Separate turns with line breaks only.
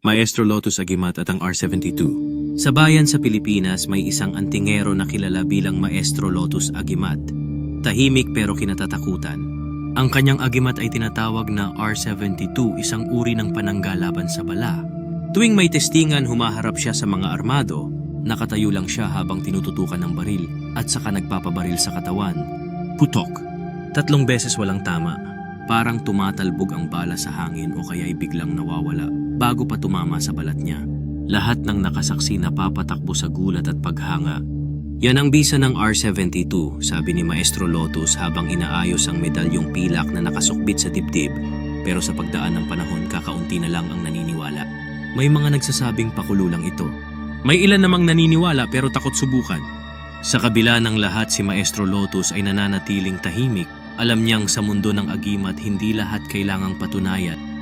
Maestro Lotus Agimat at ang R72. Sa bayan sa Pilipinas may isang antingero na kilala bilang Maestro Lotus Agimat. Tahimik pero kinatatakutan. Ang kanyang agimat ay tinatawag na R72, isang uri ng panangga laban sa bala. Tuwing may testingan, humaharap siya sa mga armado. Nakatayo lang siya habang tinututukan ng baril at saka nagpapabaril sa katawan. Putok. 3 beses walang tama. Parang tumatalbog ang bala sa hangin o kaya'y biglang nawawala bago pa tumama sa balat niya. Lahat ng nakasaksi napapatakbo sa gulat at paghanga. Yan ang bisa ng R72, sabi ni Maestro Lotus habang inaayos ang medalyong pilak na nakasukbit sa dibdib. Pero sa pagdaan ng panahon, kakaunti na lang ang naniniwala. May mga nagsasabing pakulo lang ito. May ilan namang naniniwala pero takot subukan. Sa kabila ng lahat, si Maestro Lotus ay nananatiling tahimik. Alam niyang sa mundo ng agimat, hindi lahat kailangang patunayan.